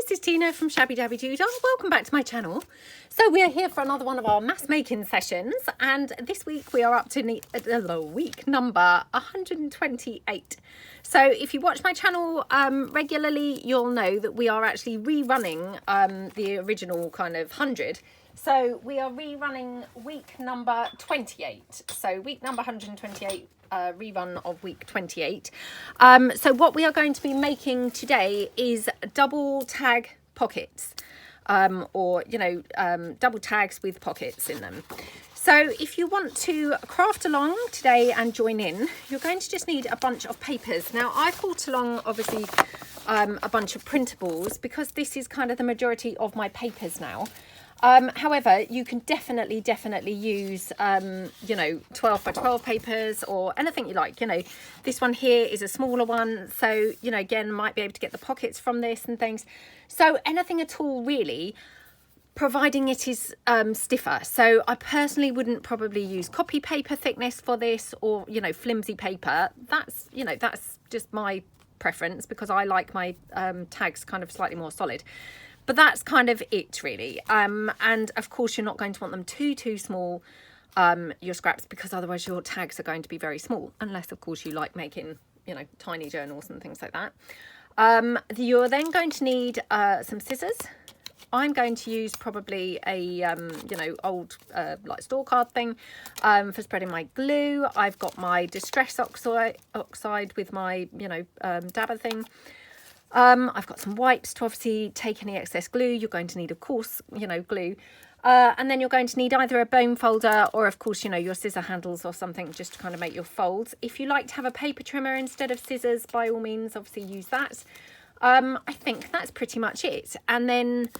this is Tina from Shabbydabbydoodah. Welcome back to my channel. So we are here for another one of our mass making sessions, and this week we are up to week number 128. So if you watch my channel regularly, you'll know that we are actually rerunning the original kind of 100. So we are rerunning week number 28. So week number 128. Rerun of week 28. So what we are going to be making today is double tag pockets, or double tags with pockets in them. So if you want to craft along today and join in, you're going to just need a bunch of papers. Now I've brought along obviously a bunch of printables because this is kind of the majority of my papers now. However, you can definitely use 12 by 12 papers or anything you like. This one here is a smaller one, so again, might be able to get the pockets from this and things. So anything at all really, providing it is stiffer. So I personally wouldn't probably use copy paper thickness for this, or flimsy paper. That's just my preference because I like my tags kind of slightly more solid. But that's kind of it really. And of course you're not going to want them too small, your scraps, because otherwise your tags are going to be very small, unless of course you like making, tiny journals and things like that. You're then going to need some scissors. I'm going to use probably a, old like store card thing for spreading my glue. I've got my distress oxide with my, dabber thing. I've got some wipes to obviously take any excess glue. You're going to need, of course, glue. And then you're going to need either a bone folder or, of course, your scissor handles or something just to kind of make your folds. If you like to have a paper trimmer instead of scissors, by all means, obviously use that. I think that's pretty much it. And then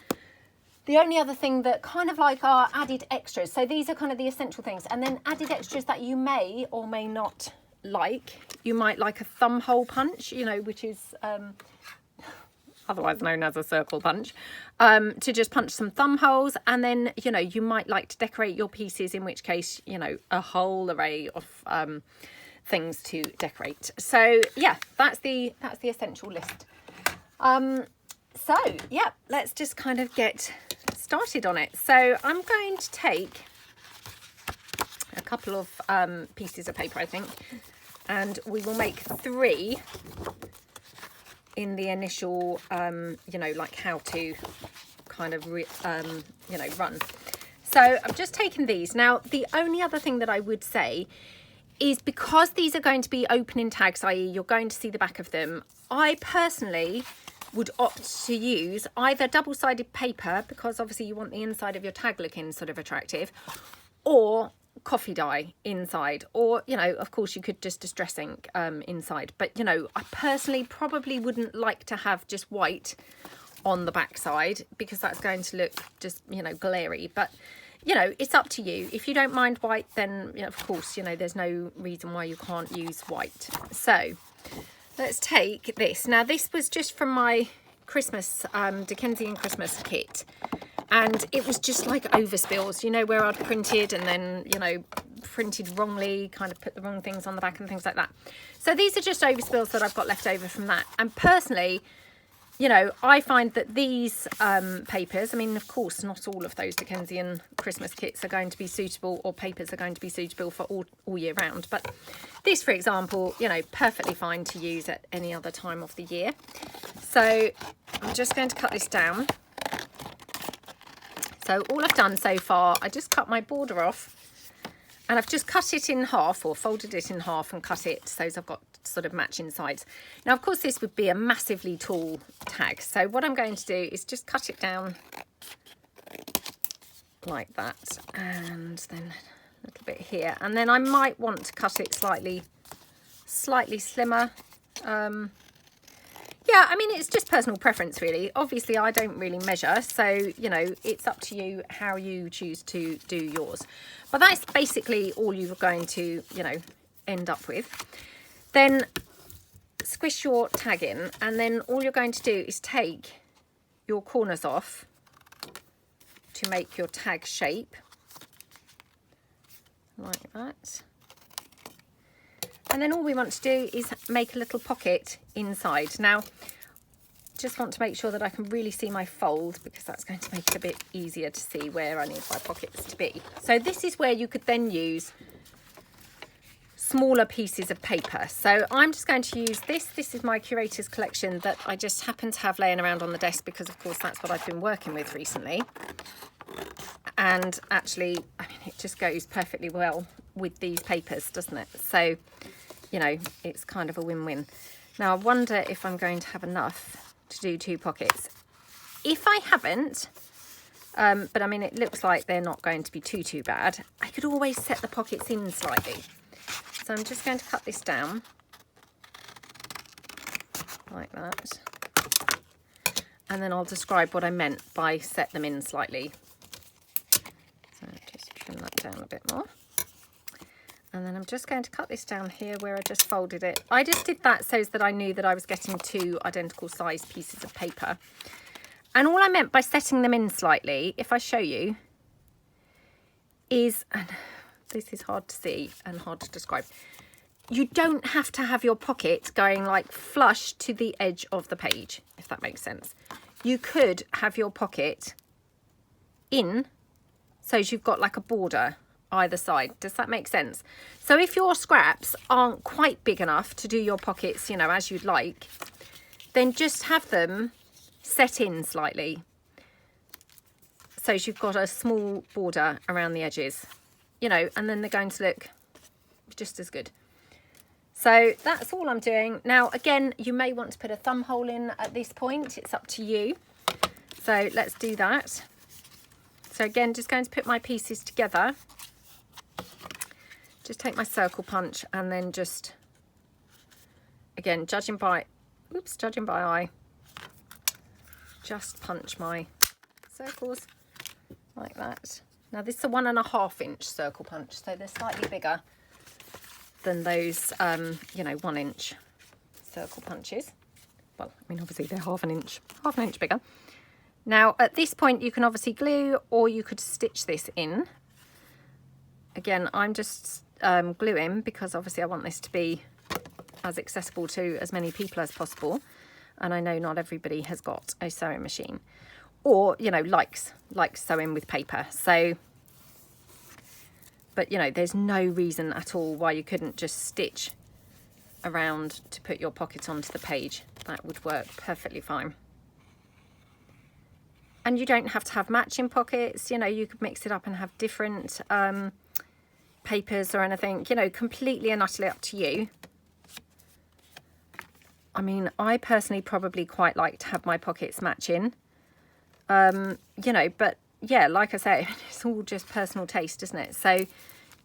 the only other thing that kind of like are added extras. So these are kind of the essential things. And then added extras that you may or may not like. You might like a thumb hole punch, which is... otherwise known as a circle punch, to just punch some thumb holes. And then, you might like to decorate your pieces, in which case, a whole array of things to decorate. So yeah, that's the essential list. So yeah, let's just kind of get started on it. So I'm going to take a couple of pieces of paper, I think, and we will make 3 in the initial, like how to kind of, run. So I've just taken these. Now, the only other thing that I would say is because these are going to be opening tags, i.e. you're going to see the back of them, I personally would opt to use either double-sided paper, because obviously you want the inside of your tag looking sort of attractive, or coffee dye inside, or of course you could just distress ink inside, but I personally probably wouldn't like to have just white on the back side because that's going to look just glary. But it's up to you. If you don't mind white, then of course there's no reason why you can't use white. So let's take this. Now this was just from my Christmas Dickensian Christmas kit. And it was just like overspills, where I'd printed and then, printed wrongly, kind of put the wrong things on the back and things like that. So these are just overspills that I've got left over from that. And personally, I find that these papers, I mean, of course, not all of those Dickensian Christmas kits are going to be suitable, or papers are going to be suitable for all year round. But this, for example, perfectly fine to use at any other time of the year. So I'm just going to cut this down. So all I've done so far, I just cut my border off, and I've just cut it in half, or folded it in half and cut it so I've got sort of matching sides. Now, of course, this would be a massively tall tag. So what I'm going to do is just cut it down like that, and then a little bit here. And then I might want to cut it slightly slimmer. Yeah, I mean, it's just personal preference, really. Obviously, I don't really measure, so, it's up to you how you choose to do yours. But that's basically all you're going to, end up with. Then squish your tag in, and then all you're going to do is take your corners off to make your tag shape, like that. And then all we want to do is make a little pocket inside. Now, just want to make sure that I can really see my fold, because that's going to make it a bit easier to see where I need my pockets to be. So this is where you could then use smaller pieces of paper. So I'm just going to use this. This is my curator's collection that I just happen to have laying around on the desk, because of course that's what I've been working with recently. And actually, I mean, it just goes perfectly well with these papers, doesn't it? So, you know, it's kind of a win-win. Now I wonder if I'm going to have enough to do 2 pockets. If I haven't, but I mean, it looks like they're not going to be too bad, I could always set the pockets in slightly. So I'm just going to cut this down like that, and then I'll describe what I meant by set them in slightly. So just trim that down a bit more. And then I'm just going to cut this down here where I just folded it. I just did that so that I knew that I was getting 2 identical sized pieces of paper. And all I meant by setting them in slightly, if I show you, is, and this is hard to see and hard to describe, you don't have to have your pocket going like flush to the edge of the page, if that makes sense. You could have your pocket in, so you've got like a border either side. Does that make sense? So if your scraps aren't quite big enough to do your pockets, you know, as you'd like, then just have them set in slightly, so you've got a small border around the edges, you know, and then they're going to look just as good. So that's all I'm doing. Now, again, you may want to put a thumb hole in at this point. It's up to you. So let's do that. So again, just going to put my pieces together. Just take my circle punch and then just, again, judging by eye, just punch my circles like that. Now this is a 1.5 inch circle punch, so they're slightly bigger than those, you know, 1 inch circle punches. Well, I mean, obviously they're half an inch bigger. Now at this point you can obviously glue, or you could stitch this in. Again, I'm just gluing because obviously I want this to be as accessible to as many people as possible. And I know not everybody has got a sewing machine, or, you know, likes sewing with paper. So, but, you know, there's no reason at all why you couldn't just stitch around to put your pocket onto the page. That would work perfectly fine. And you don't have to have matching pockets. You know, you could mix it up and have different papers or anything, you know, completely and utterly up to you. I mean, I personally probably quite like to have my pockets matching, you know, but yeah, like I say, it's all just personal taste, isn't it? So,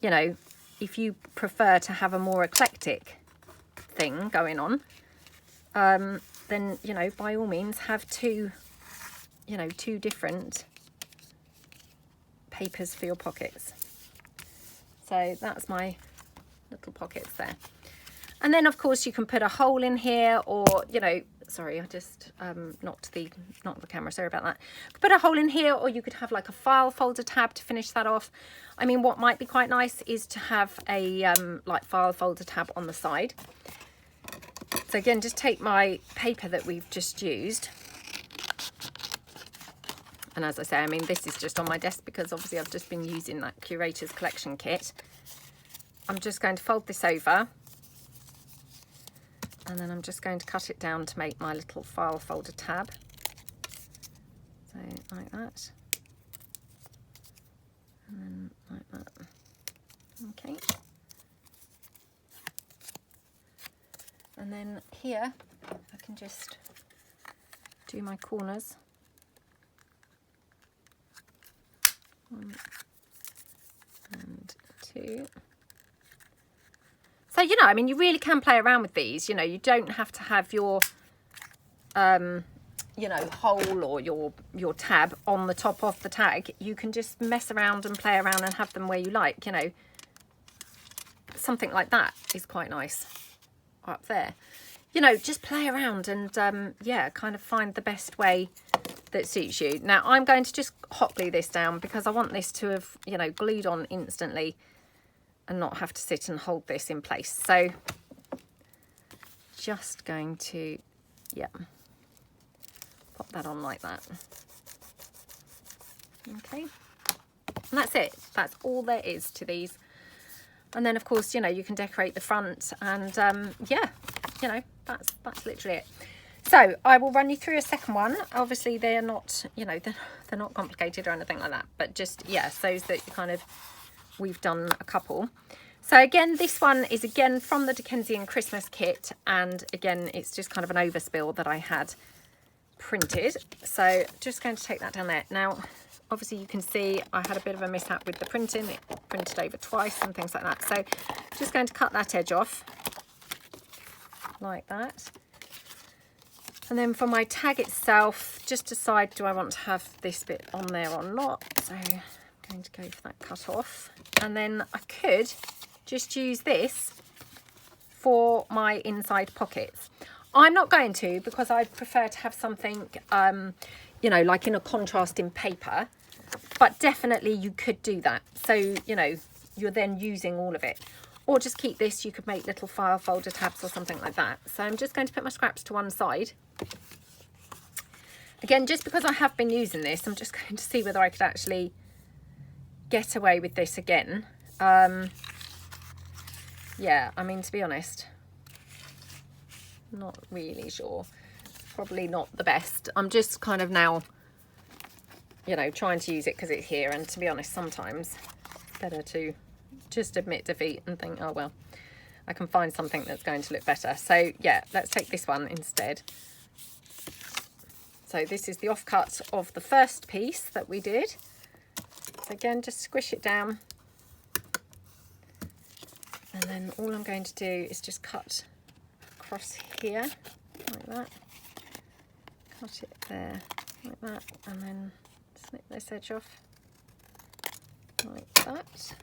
you know, if you prefer to have a more eclectic thing going on, then, you know, by all means have 2 different papers for your pockets. So that's my little pockets there. And then of course you can put a hole in here, or, you know, sorry, I just knocked the camera, sorry about that. Put a hole in here, or you could have like a file folder tab to finish that off. I mean, what might be quite nice is to have a like file folder tab on the side. So again, just take my paper that we've just used. And as I say, I mean, this is just on my desk because obviously I've just been using that curator's collection kit. I'm just going to fold this over, and then I'm just going to cut it down to make my little file folder tab. So like that, and then like that. Okay. And then here I can just do my corners. 1 and 2. So, you know, I mean, you really can play around with these. You know, you don't have to have your, you know, hole or your tab on the top of the tag. You can just mess around and play around and have them where you like, you know. Something like that is quite nice up there. You know, just play around and, yeah, kind of find the best way that suits you. Now, I'm going to just hot glue this down because I want this to have, you know, glued on instantly and not have to sit and hold this in place. So just going to, yeah, pop that on like that. Okay, and that's it. That's all there is to these. And then of course, you know, you can decorate the front, and yeah, you know, that's literally it. So I will run you through a second one. Obviously they're not, you know, they're not complicated or anything like that, but just, yeah, so that you kind of, we've done a couple. So again, this one is again from the Dickensian Christmas kit, and again it's just kind of an overspill that I had printed. So just going to take that down there. Now obviously you can see I had a bit of a mishap with the printing. It printed over twice and things like that. So just going to cut that edge off like that. And then for my tag itself, just decide, do I want to have this bit on there or not? So I'm going to go for that cut off. And then I could just use this for my inside pockets. I'm not going to, because I prefer to have something, you know, like in a contrasting paper. But definitely you could do that. So, you know, you're then using all of it. Or just keep this, you could make little file folder tabs or something like that. So I'm just going to put my scraps to one side. Again, just because I have been using this, I'm just going to see whether I could actually get away with this again. Yeah, I mean, to be honest, not really sure. Probably not the best. I'm just kind of now, you know, trying to use it because it's here. And to be honest, sometimes it's better to just admit defeat and think, oh well, I can find something that's going to look better. So yeah, let's take this one instead. So this is the offcut of the first piece that we did. So again, just squish it down, and then all I'm going to do is just cut across here like that, cut it there like that, and then snip this edge off like that.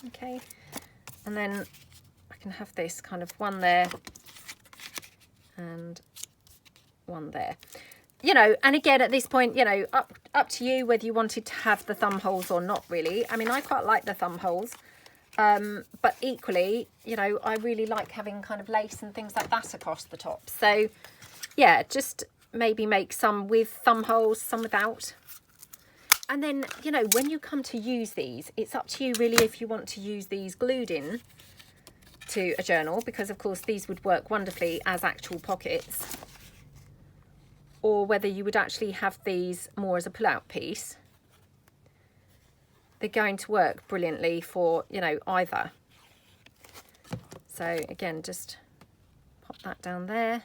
Okay, and then I can have this kind of one there and one there, you know. And again, at this point, you know, up to you whether you wanted to have the thumb holes or not, really. I mean, I quite like the thumb holes, but equally, you know, I really like having kind of lace and things like that across the top. So yeah, just maybe make some with thumb holes, some without. And then, you know, when you come to use these, it's up to you really if you want to use these glued in to a journal, because of course these would work wonderfully as actual pockets, or whether you would actually have these more as a pull-out piece. They're going to work brilliantly for, you know, either. So again, just pop that down there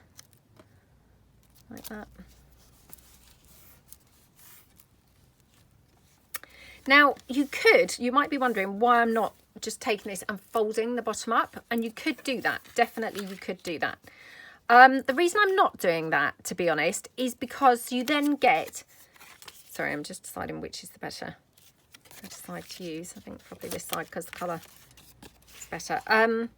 like that. Now you might be wondering why I'm not just taking this and folding the bottom up, and you could do that. Definitely you could do that. The reason I'm not doing that, to be honest, is because you then get, sorry, I'm just deciding which is the better side to use. I think probably this side because the colour is better.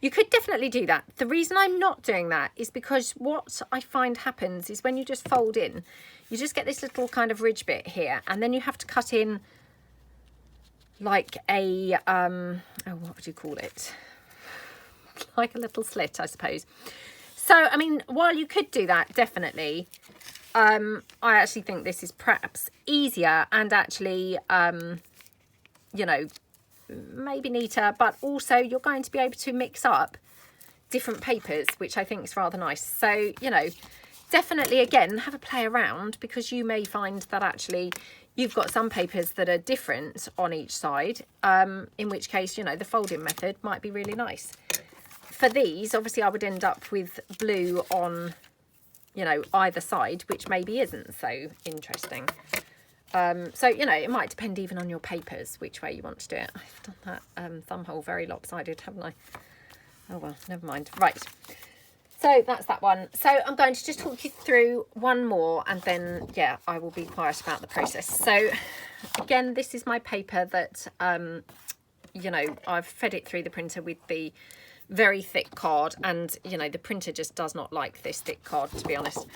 You could definitely do that. The reason I'm not doing that is because what I find happens is when you just fold in, you just get this little kind of ridge bit here, and then you have to cut in like a, oh, what would you call it? Like a little slit, I suppose. So, I mean, while you could do that, definitely, I actually think this is perhaps easier and actually, you know, maybe neater, but also you're going to be able to mix up different papers, which I think is rather nice. So, you know, definitely, again, have a play around, because you may find that actually you've got some papers that are different on each side, in which case, you know, the folding method might be really nice. For these, obviously, I would end up with blue on, you know, either side, which maybe isn't so interesting. So, you know, it might depend even on your papers, which way you want to do it. I've done that thumb hole very lopsided, haven't I? Oh, well, never mind. Right. So that's that one. So I'm going to just talk you through one more, and then, yeah, I will be quiet about the process. So, again, this is my paper that, you know, I've fed it through the printer with the very thick card, and, you know, the printer just does not like this thick card, to be honest.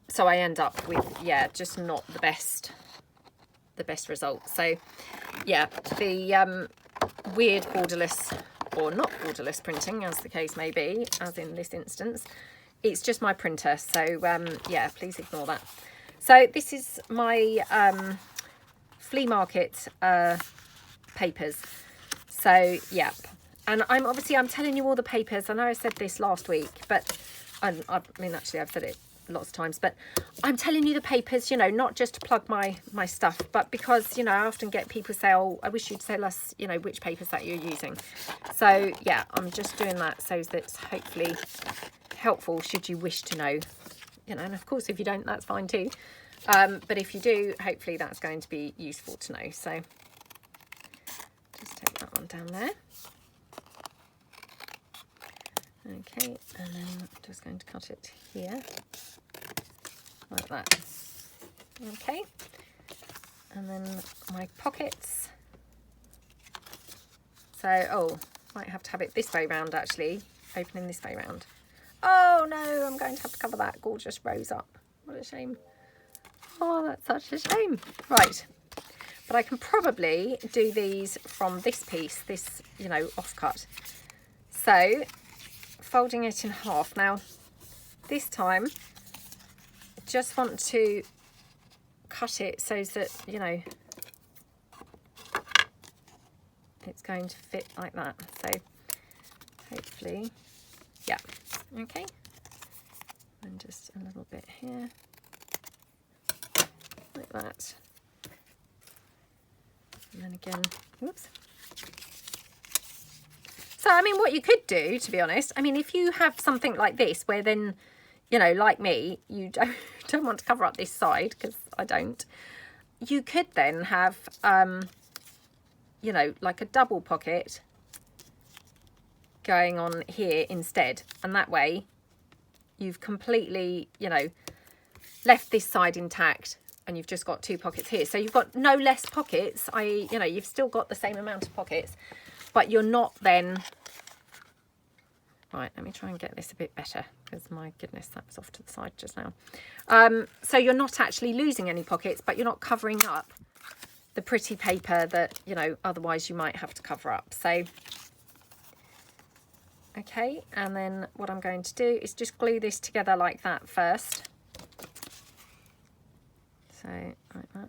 So I end up with, yeah, just not the best result. So, yeah, the weird borderless, or not borderless printing, as the case may be, as in this instance, it's just my printer, so yeah, please ignore that. So this is my flea market papers. So yeah, and I'm telling you all the papers. I know I said this last week, but I mean, actually I've said it lots of times, but I'm telling you the papers, you know, not just to plug my stuff, but because, you know, I often get people say, oh, I wish you'd tell us, you know, which papers that you're using. So yeah, I'm just doing that so that it's hopefully helpful should you wish to know, you know, and of course if you don't, that's fine too, but if you do, hopefully that's going to be useful to know. So just take that one down there. Okay, and then I'm just going to cut it here like that. Okay, and then my pockets. So, oh, might have to have it this way round actually, opening this way round. Oh no, I'm going to have to cover that gorgeous rose up. What a shame. Oh, that's such a shame. Right, but I can probably do these from this piece, this, you know, offcut. So, folding it in half. Now, this time, just want to cut it so that, you know, it's going to fit like that. So, hopefully, yeah, okay. And just a little bit here, like that. And then again, whoops. So, I mean, what you could do, to be honest, I mean, if you have something like this where then, you know, like me, you don't want to cover up this side, because I don't, you could then have, you know, like a double pocket going on here instead. And that way you've completely, you know, left this side intact and you've just got two pockets here. So you've got no less pockets, you know, you've still got the same amount of pockets, but you're not then, right, let me try and get this a bit better, because my goodness, that was off to the side just now. So you're not actually losing any pockets, but you're not covering up the pretty paper that, you know, otherwise you might have to cover up. So, okay, and then what I'm going to do is just glue this together like that first. So, like that.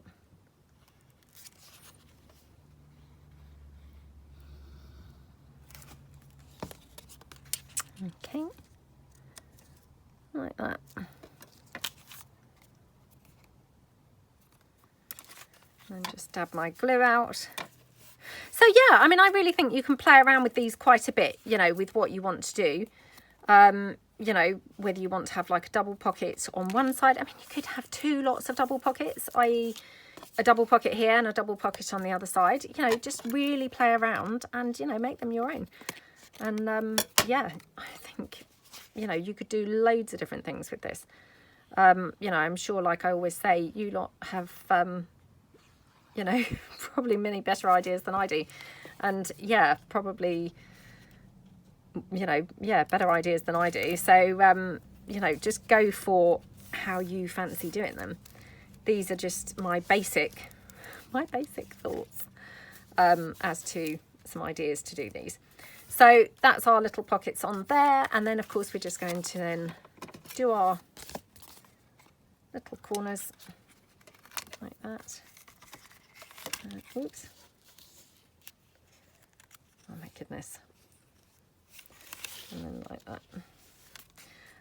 Okay, like that. And just dab my glue out. So yeah, I mean, I really think you can play around with these quite a bit, you know, with what you want to do. You know, whether you want to have like a double pocket on one side. I mean, you could have two lots of double pockets, i.e. a double pocket here and a double pocket on the other side. You know, just really play around and, you know, make them your own. And yeah, I think, you know, you could do loads of different things with this. You know, I'm sure, like I always say, you lot have, you know, probably many better ideas than I do. And yeah, probably, you know, yeah, better ideas than I do. So, you know, just go for how you fancy doing them. These are just my basic thoughts as to some ideas to do these. So that's our little pockets on there. And then, of course, we're just going to then do our little corners like that. Oops. Oh, my goodness. And then like that.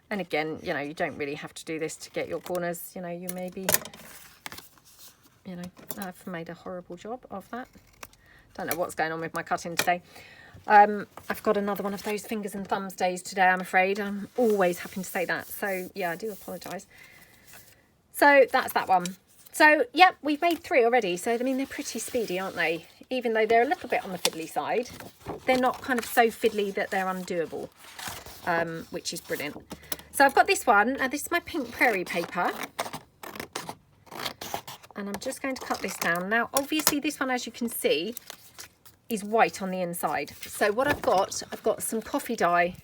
And again, you know, you don't really have to do this to get your corners. You know, you maybe, you know, I've made a horrible job of that. Don't know what's going on with my cutting today. I've got another one of those fingers and thumbs days today, I'm afraid. I'm always having to say that. So, yeah, I do apologise. So, that's that one. So, yeah, we've made 3 already. So, I mean, they're pretty speedy, aren't they? Even though they're a little bit on the fiddly side, they're not kind of so fiddly that they're undoable, which is brilliant. So, I've got this one. This is my pink prairie paper. And I'm just going to cut this down. Now, obviously, this one, as you can see, is white on the inside. So what I've got some coffee dye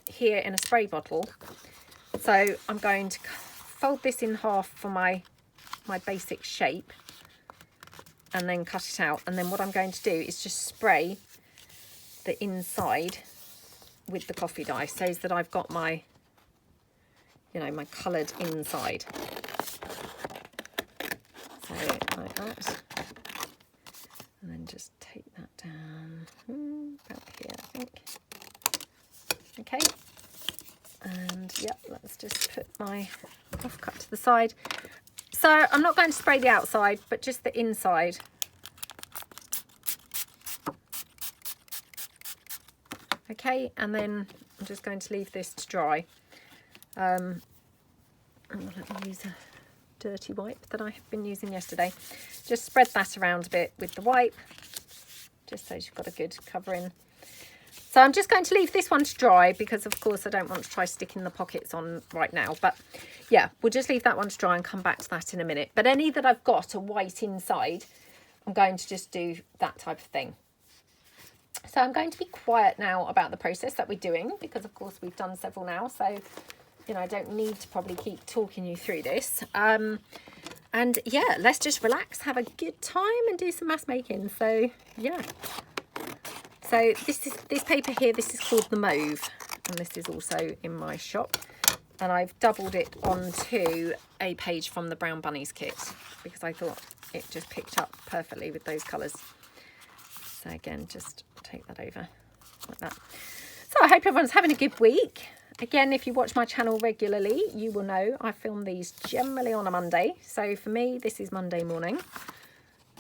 here in a spray bottle. So I'm going to fold this in half for my basic shape and then cut it out. And then what I'm going to do is just spray the inside with the coffee dye so that I've got my you know, my coloured inside. So like that. And then just take that down about here, I think. Okay. And yep, let's just put my offcut to the side. So I'm not going to spray the outside, but just the inside. Okay, and then I'm just going to leave this to dry. Let me use a dirty wipe that I have been using yesterday. Just spread that around a bit with the wipe, just so you've got a good covering. So I'm just going to leave this one to dry because, of course, I don't want to try sticking the pockets on right now. But yeah, we'll just leave that one to dry and come back to that in a minute. But any that I've got a white inside, I'm going to just do that type of thing. So I'm going to be quiet now about the process that we're doing because, of course, we've done several now. So, you know, I don't need to probably keep talking you through this. And yeah, let's just relax, have a good time and do some mass making. So yeah. So this paper here, this is called the Mauve, and this is also in my shop. And I've doubled it onto a page from the Brown Bunnies kit because I thought it just picked up perfectly with those colours. So again, just take that over like that. So I hope everyone's having a good week. Again, if you watch my channel regularly, you will know I film these generally on a Monday. So for me, this is Monday morning.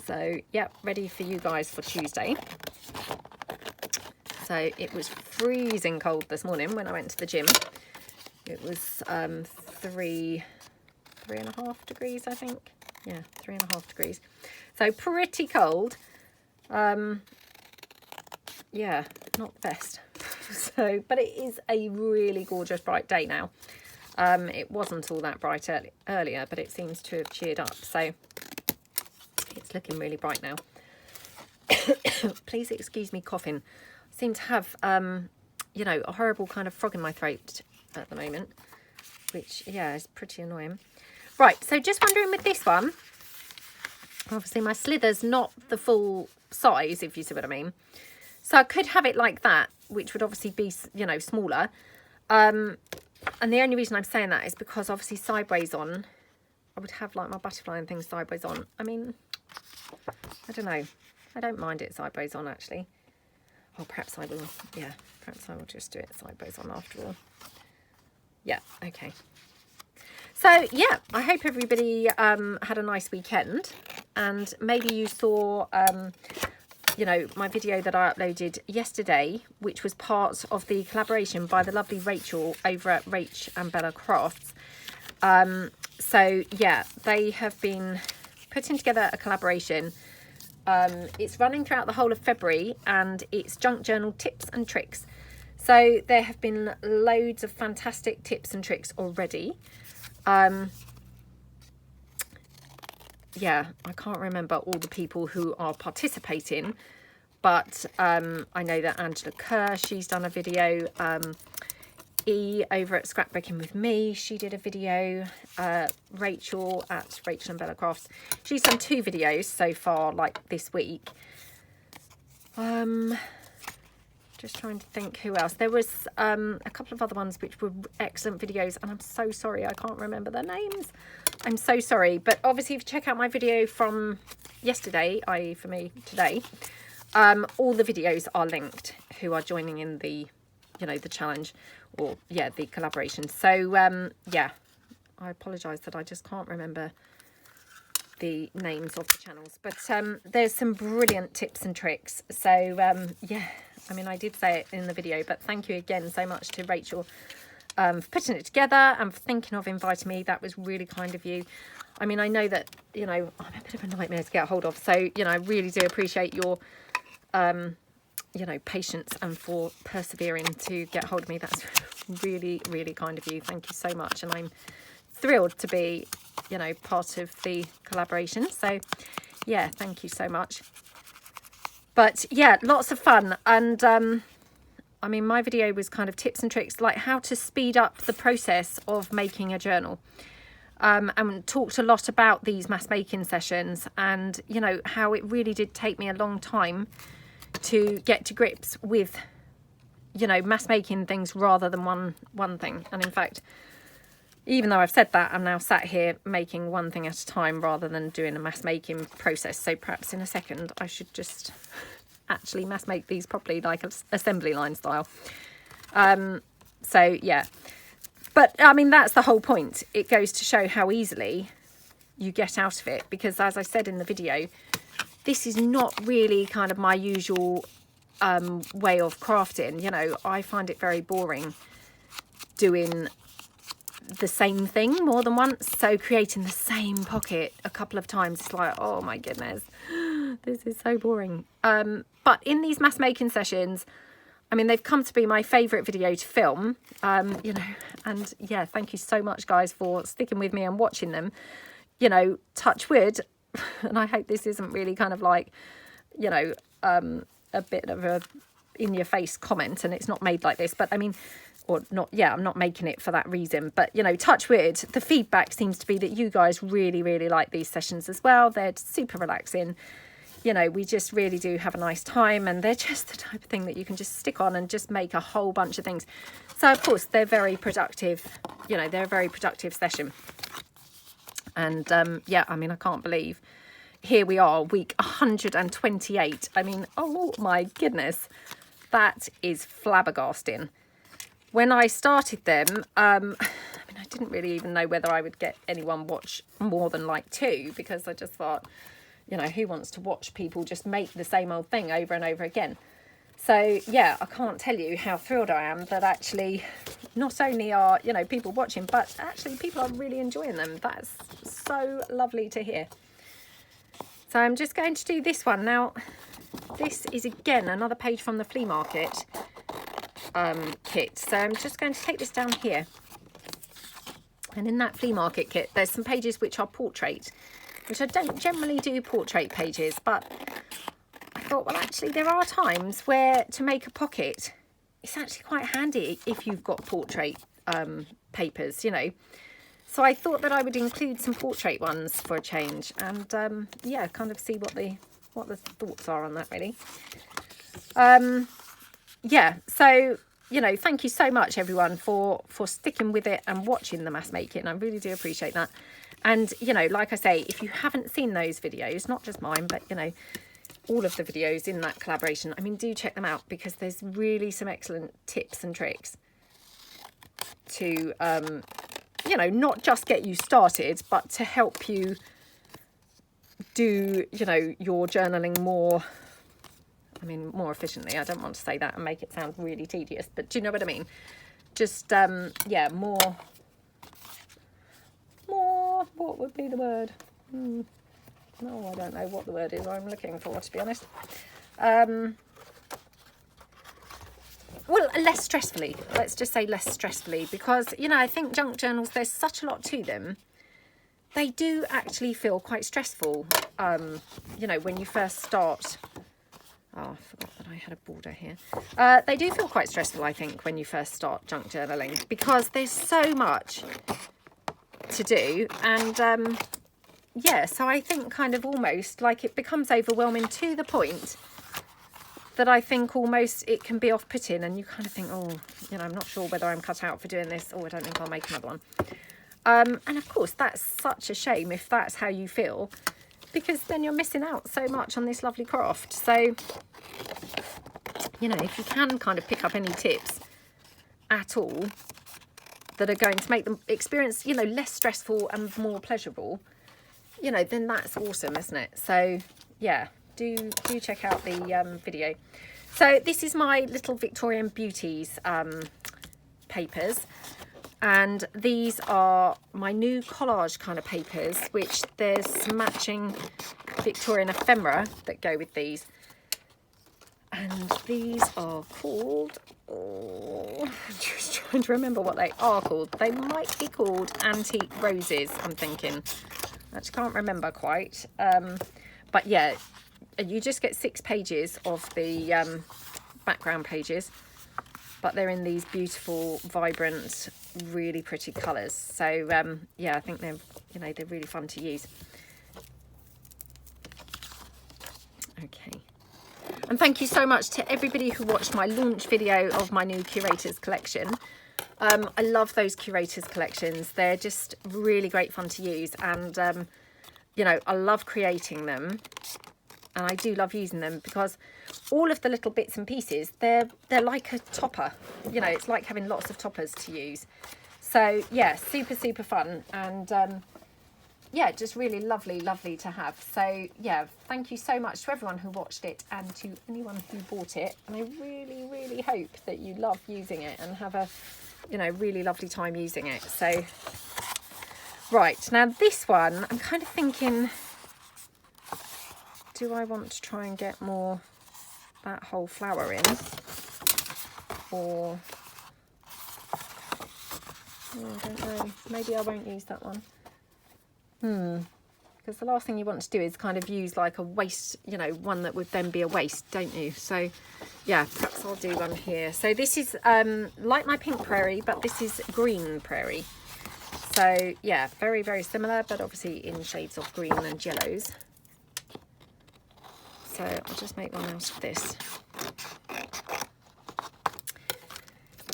So yeah, ready for you guys for Tuesday. So it was freezing cold this morning when I went to the gym. It was 3.5 degrees, I think. Yeah, 3.5 degrees. So pretty cold. Yeah, not the best. So, but it is a really gorgeous bright day now. It wasn't all that bright earlier, but it seems to have cheered up. So it's looking really bright now. Please excuse me coughing. I seem to have, you know, a horrible kind of frog in my throat at the moment, which, yeah, is pretty annoying. Right, so just wondering with this one, obviously my slither's not the full size, if you see what I mean. So I could have it like that, which would obviously be, you know, smaller. And the only reason I'm saying that is because obviously sideways on, I would have like my butterfly and things sideways on. I mean, I don't know. I don't mind it sideways on, actually. Oh, perhaps I will. Yeah, perhaps I will just do it sideways on after all. Yeah, okay. So, yeah, I hope everybody had a nice weekend. And maybe you saw, you know, my video that I uploaded yesterday, which was part of the collaboration by the lovely Rachel over at Rach and Bella Crafts. So, yeah, they have been putting together a collaboration. It's running throughout the whole of February and it's junk journal tips and tricks. So there have been loads of fantastic tips and tricks already. Yeah, I can't remember all the people who are participating, but I know that Angela Kerr, she's done a video. E over at Scrapbooking with Me, she did a video. Rachel at Rachel and Bella Crafts, she's done 2 videos so far, like this week. Just trying to think who else. There was a couple of other ones which were excellent videos, and I'm so sorry I can't remember their names. I'm so sorry, but obviously if you check out my video from yesterday, i.e. for me today, all the videos are linked who are joining in the, you know, the challenge, or yeah, the collaboration. So yeah, I apologize that I just can't remember the names of the channels, but there's some brilliant tips and tricks. So yeah, I mean, I did say it in the video, but thank you again so much to Rachel for putting it together and for thinking of inviting me. That was really kind of you. I mean, I know that, you know, I'm a bit of a nightmare to get a hold of, so, you know, I really do appreciate your you know, patience and for persevering to get hold of me. That's really, really kind of you. Thank you so much. And I'm thrilled to be, you know, part of the collaboration. So yeah, thank you so much. But yeah, lots of fun. And I mean, my video was kind of tips and tricks, like how to speed up the process of making a journal. And talked a lot about these mass making sessions and, you know, how it really did take me a long time to get to grips with, you know, mass making things rather than one thing. And in fact, even though I've said that, I'm now sat here making one thing at a time rather than doing a mass making process. So perhaps in a second I should just actually mass make these properly, like assembly line style. So yeah, but I mean, that's the whole point. It goes to show how easily you get out of it, because as I said in the video, this is not really kind of my usual way of crafting. You know, I find it very boring doing the same thing more than once. So creating the same pocket a couple of times, it's like, oh my goodness, this is so boring. But in these mass making sessions, I mean, they've come to be my favourite video to film, you know, and yeah, thank you so much, guys, for sticking with me and watching them. You know, touch wood, and I hope this isn't really kind of like, you know, a bit of a in-your-face comment, and it's not made like this, but I mean, or not, yeah, I'm not making it for that reason, but, you know, touch wood, the feedback seems to be that you guys really, really like these sessions as well. They're super relaxing. You know, we just really do have a nice time, and they're just the type of thing that you can just stick on and just make a whole bunch of things. So of course they're very productive, you know, they're a very productive session. And yeah, I mean, I can't believe here we are, week 128. I mean, oh my goodness, that is flabbergasting. When I started them, I mean, I didn't really even know whether I would get anyone watch more than like 2, because I just thought, you know, who wants to watch people just make the same old thing over and over again? So yeah, I can't tell you how thrilled I am that actually not only are, you know, people watching, but actually people are really enjoying them. That's so lovely to hear. So I'm just going to do this one now. This is again another page from the flea market kit. So I'm just going to take this down here, and in that flea market kit there's some pages which are portrait, which I don't generally do portrait pages, but I thought, well, actually there are times where to make a pocket it's actually quite handy if you've got portrait papers, you know. So I thought that I would include some portrait ones for a change, and yeah, kind of see what the thoughts are on that, really. Yeah, so, you know, thank you so much everyone for sticking with it and watching the mass making. I really do appreciate that. And, you know, like I say, if you haven't seen those videos, not just mine, but, you know, all of the videos in that collaboration, I mean, do check them out, because there's really some excellent tips and tricks to, you know, not just get you started, but to help you do, you know, your journaling more, I mean, more efficiently. I don't want to say that and make it sound really tedious, but do you know what I mean? Just, yeah, more, what would be the word? No, I don't know what the word is I'm looking for, to be honest. Well, less stressfully. Let's just say less stressfully, because, you know, I think junk journals, there's such a lot to them. They do actually feel quite stressful, you know, when you first start. Oh, I forgot that I had a border here. They do feel quite stressful, I think, when you first start junk journaling, because there's so much to do. And yeah, so I think kind of almost like it becomes overwhelming to the point that I think almost it can be off-putting, and you kind of think, oh, you know, I'm not sure whether I'm cut out for doing this, or I don't think I'll make another one. And of course, that's such a shame if that's how you feel, because then you're missing out so much on this lovely craft. So, you know, if you can kind of pick up any tips at all that are going to make the experience, you know, less stressful and more pleasurable, you know, then that's awesome, isn't it? So yeah, do check out the video. So this is my little Victorian Beauties papers, and these are my new collage kind of papers, which there's some matching Victorian ephemera that go with these. And these are called, oh, I'm just trying to remember what they are called. They might be called Antique Roses, I'm thinking. I just can't remember quite. But yeah, you just get 6 pages of the background pages, but they're in these beautiful, vibrant, really pretty colours. So yeah, I think they're, you know, they're really fun to use. Okay. And thank you so much to everybody who watched my launch video of my new Curators collection. I love those curators collections. They're just really great fun to use, and you know, I love creating them, and I do love using them because all of the little bits and pieces, they're like a topper. You know, it's like having lots of toppers to use. So yeah, super fun, and yeah, just really lovely to have. So yeah, thank you so much to everyone who watched it and to anyone who bought it, and I really hope that you love using it and have a, you know, really lovely time using it. So right, now this one, I'm kind of thinking, do I want to try and get more that whole flower in, or I don't know, maybe I won't use that one. Because the last thing you want to do is kind of use like a waste, you know, one that would then be a waste, don't you? So yeah, perhaps I'll do one here. So this is like my pink prairie, but this is green prairie. So yeah, very similar, but obviously in shades of green and yellows. So I'll just make one out of this.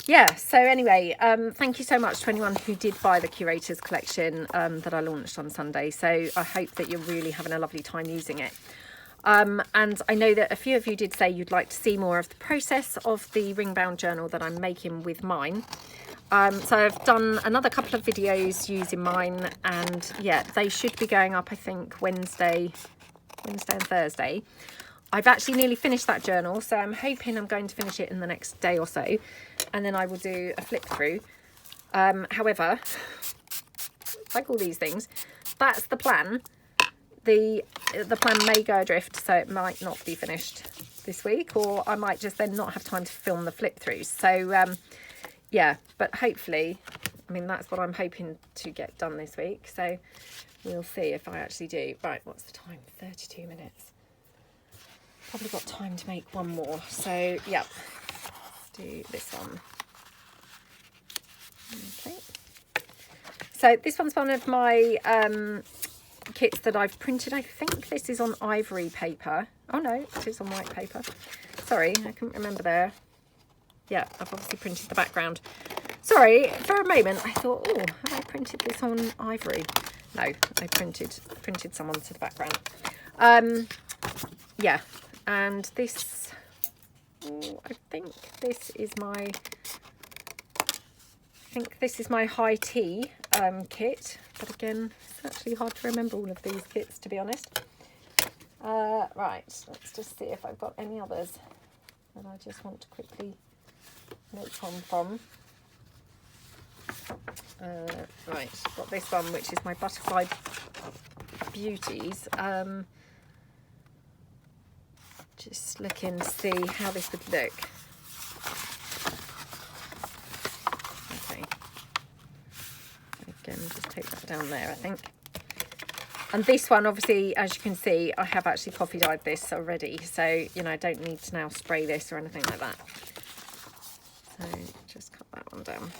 Yeah, so anyway, thank you so much to anyone who did buy the Curators collection that I launched on Sunday. So I hope that you're really having a lovely time using it. And I know that a few of you did say you'd like to see more of the process of the ring bound journal that I'm making with mine. So I've done another couple of videos using mine, and yeah, they should be going up, I think, Wednesday and Thursday. I've actually nearly finished that journal, so I'm hoping I'm going to finish it in the next day or so, and then I will do a flip through. However, like all these things, that's the plan. The plan may go adrift, so it might not be finished this week, or I might just then not have time to film the flip throughs. So yeah, but hopefully, I mean, that's what I'm hoping to get done this week, so we'll see if I actually do. Right, what's the time? 32 minutes. Probably got time to make one more, so yeah, let's do this one. Okay, so this one's one of my kits that I've printed. I think this is on ivory paper. Oh no, it is on white paper. Sorry, I couldn't remember there. Yeah, I've obviously printed the background. Sorry, for a moment I thought, oh, have I printed this on ivory? No, I printed some onto the background. Yeah. And this, I think this is my high tea kit, but again, it's actually hard to remember all of these kits, to be honest. Right, let's just see if I've got any others that I just want to quickly note on from. Right, got this one, which is my Butterfly Beauties. Just looking to see how this would look. Okay. Again, just take that down there, I think. And this one, obviously, as you can see, I have actually coffee dyed this already. So, you know, I don't need to now spray this or anything like that. So, just cut that one down.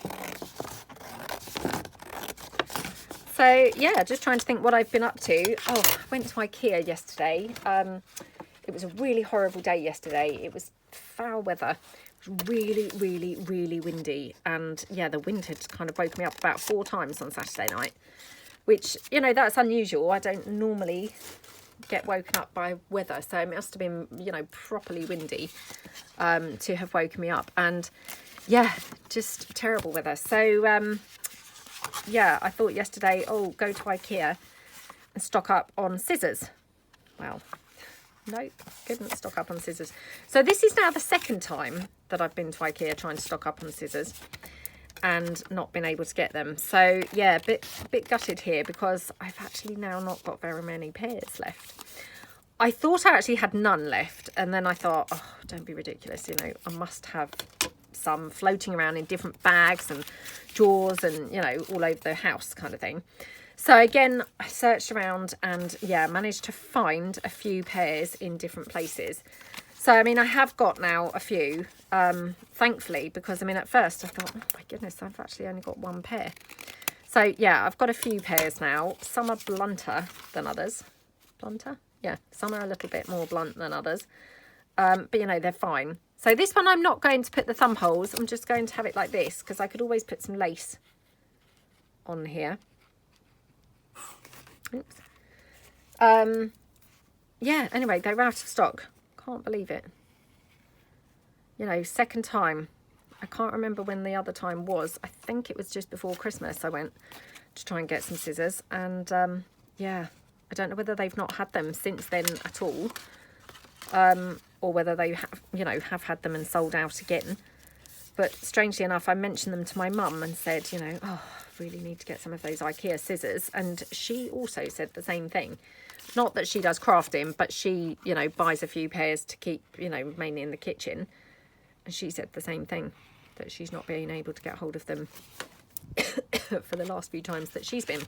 So, yeah, just trying to think what I've been up to. Oh, I went to IKEA yesterday. It was a really horrible day yesterday. It was foul weather. It was really windy. And yeah, the wind had kind of woken me up about 4 times on Saturday night, which, you know, that's unusual. I don't normally get woken up by weather. So it must have been, you know, properly windy to have woken me up. And yeah, just terrible weather. So yeah, I thought yesterday, oh, go to IKEA and stock up on scissors. Well, nope, couldn't stock up on scissors. So this is now the second time that I've been to IKEA trying to stock up on scissors and not been able to get them. So yeah, a bit gutted here because I've actually now not got very many pairs left. I thought I actually had none left, and then I thought, oh, don't be ridiculous, you know, I must have some floating around in different bags and drawers and, you know, all over the house kind of thing. So again, I searched around and yeah, managed to find a few pairs in different places. So, I mean, I have got now a few, thankfully, because I mean, at first I thought, oh my goodness, I've actually only got one pair. So yeah, I've got a few pairs now. Some are blunter than others. Blunter? Yeah, some are a little bit more blunt than others. But you know, they're fine. So this one I'm not going to put the thumb holes. I'm just going to have it like this because I could always put some lace on here. Oops. Yeah, anyway, they were out of stock. Can't believe it. You know, second time. I can't remember when the other time was. I think it was just before Christmas I went to try and get some scissors. And yeah, I don't know whether they've not had them since then at all. Or whether they have, you know, have had them and sold out again. But strangely enough, I mentioned them to my mum and said, you know, oh, I really need to get some of those IKEA scissors. And she also said the same thing. Not that she does crafting, but she, you know, buys a few pairs to keep, you know, mainly in the kitchen. And she said the same thing, that she's not being able to get hold of them for the last few times that she's been.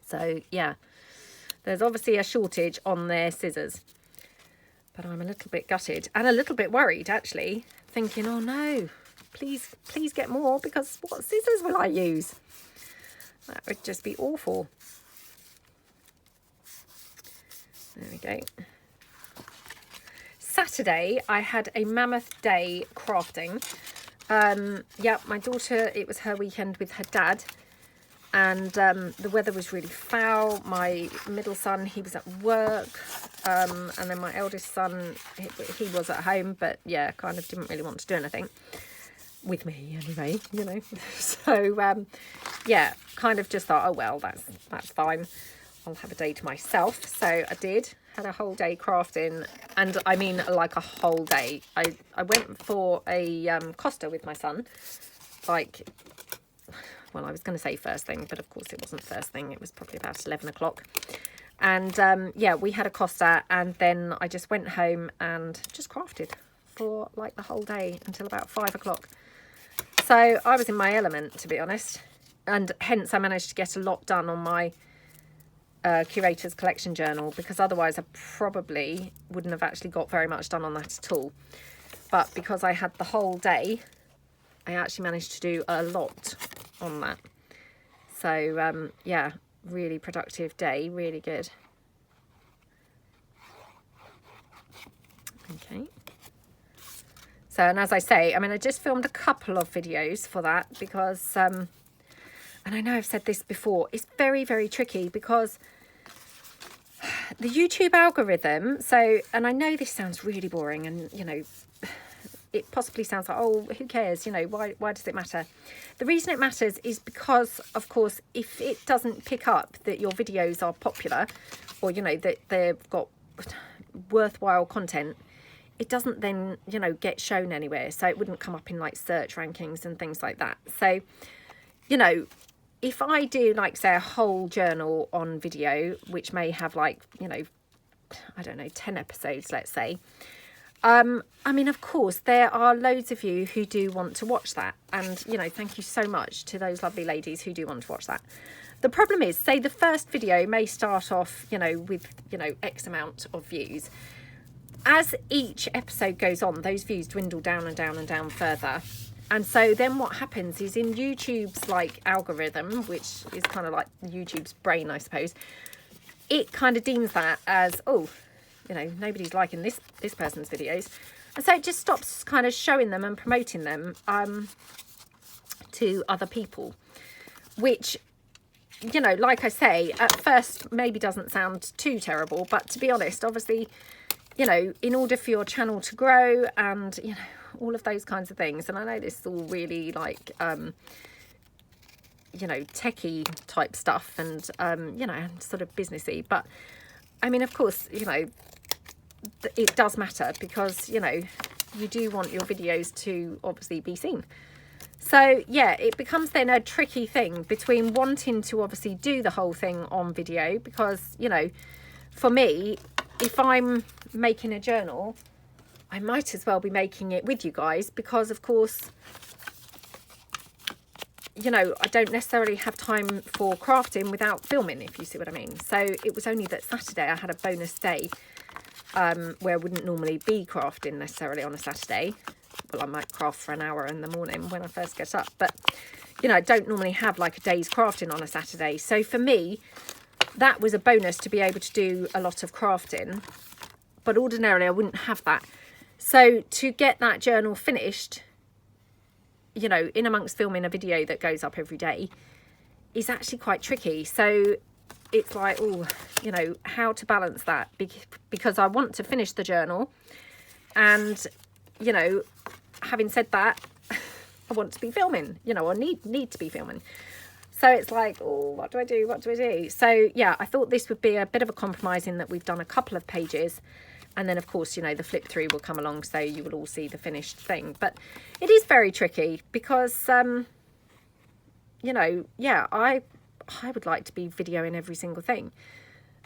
So, yeah, there's obviously a shortage on their scissors. But I'm a little bit gutted and a little bit worried, actually, thinking, oh no, please get more, because what scissors will I use? That would just be awful. There we go. Saturday, I had a mammoth day crafting. Yeah, my daughter, it was her weekend with her dad. And the weather was really foul. My middle son, he was at work. And then my eldest son, he was at home. But yeah, kind of didn't really want to do anything. With me anyway, you know. So yeah, kind of just thought, oh well, that's fine. I'll have a day to myself. So I did. Had a whole day crafting. And I mean like a whole day. I went for a Costa with my son. Like... well, I was going to say first thing, but of course it wasn't first thing. It was probably about 11 o'clock. And yeah, we had a Costa, and then I just went home and just crafted for like the whole day until about 5 o'clock. So I was in my element, to be honest. And hence I managed to get a lot done on my Curator's Collection Journal, because otherwise I probably wouldn't have actually got very much done on that at all. But because I had the whole day, I actually managed to do a lot on that. So yeah, really productive day, really good. Okay, so, and as I say, I mean, I just filmed a couple of videos for that because and I know I've said this before, it's very, very tricky because the YouTube algorithm, so, and I know this sounds really boring, and you know, it possibly sounds like, oh, who cares, you know, why does it matter? The reason it matters is because, of course, if it doesn't pick up that your videos are popular, or, you know, that they've got worthwhile content, it doesn't then, you know, get shown anywhere. So it wouldn't come up in like search rankings and things like that. So, you know, if I do like, say, a whole journal on video, which may have like, you know, I don't know, 10 episodes, let's say, I mean, of course, there are loads of you who do want to watch that. And, you know, thank you so much to those lovely ladies who do want to watch that. The problem is, say the first video may start off, you know, with, you know, X amount of views. As each episode goes on, those views dwindle down and down and down further. And so then what happens is in YouTube's like algorithm, which is kind of like YouTube's brain, I suppose, it kind of deems that as, oh, you know, nobody's liking this person's videos. And so it just stops kind of showing them and promoting them to other people, which, you know, like I say, at first maybe doesn't sound too terrible, but to be honest, obviously, you know, in order for your channel to grow and, you know, all of those kinds of things, and I know this is all really like, you know, techie type stuff and, you know, sort of businessy, but I mean, of course, you know, it does matter because, you know, you do want your videos to obviously be seen. So yeah, it becomes then a tricky thing between wanting to obviously do the whole thing on video, because, you know, for me, if I'm making a journal, I might as well be making it with you guys, because of course, you know, I don't necessarily have time for crafting without filming, if you see what I mean. So it was only that Saturday I had a bonus day where I wouldn't normally be crafting necessarily on a Saturday. Well, I might craft for an hour in the morning when I first get up, but, you know, I don't normally have like a day's crafting on a Saturday. So for me, that was a bonus to be able to do a lot of crafting, but ordinarily I wouldn't have that. So to get that journal finished, you know, in amongst filming a video that goes up every day is actually quite tricky. So it's like, oh, you know, how to balance that, because I want to finish the journal, and, you know, having said that, I want to be filming, you know, or need to be filming. So it's like, oh, what do I do? What do I do? So yeah, I thought this would be a bit of a compromise in that we've done a couple of pages, and then of course, you know, the flip through will come along, so you will all see the finished thing. But it is very tricky because, you know, yeah, I would like to be videoing every single thing,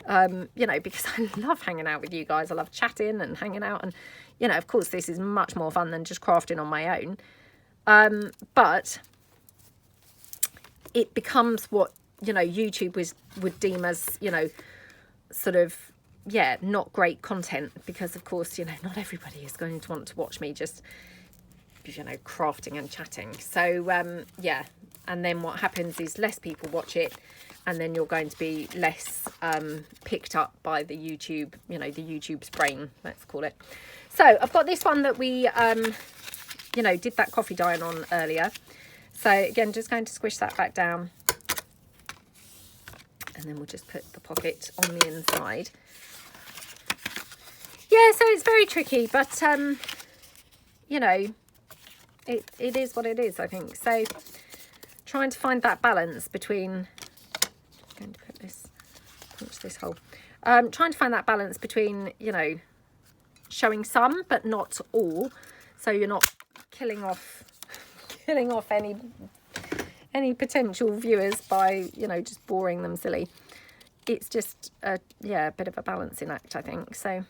you know, because I love hanging out with you guys. I love chatting and hanging out, and, you know, of course, this is much more fun than just crafting on my own. But it becomes what, you know, YouTube would deem as, you know, sort of, yeah, not great content, because of course, you know, not everybody is going to want to watch me just, you know, crafting and chatting. So yeah, and then what happens is less people watch it, and then you're going to be less picked up by the YouTube, you know, the YouTube's brain, let's call it. So I've got this one that we you know, did that coffee dyeing on earlier. So again, just going to squish that back down, and then we'll just put the pocket on the inside. Yeah, so it's very tricky, but you know, it is what it is, I think. So trying to find that balance between, I'm going to put this, punch this hole, trying to find that balance between, you know, showing some but not all, so you're not killing off any potential viewers by, you know, just boring them silly. It's just yeah, a bit of a balancing act, I think. So,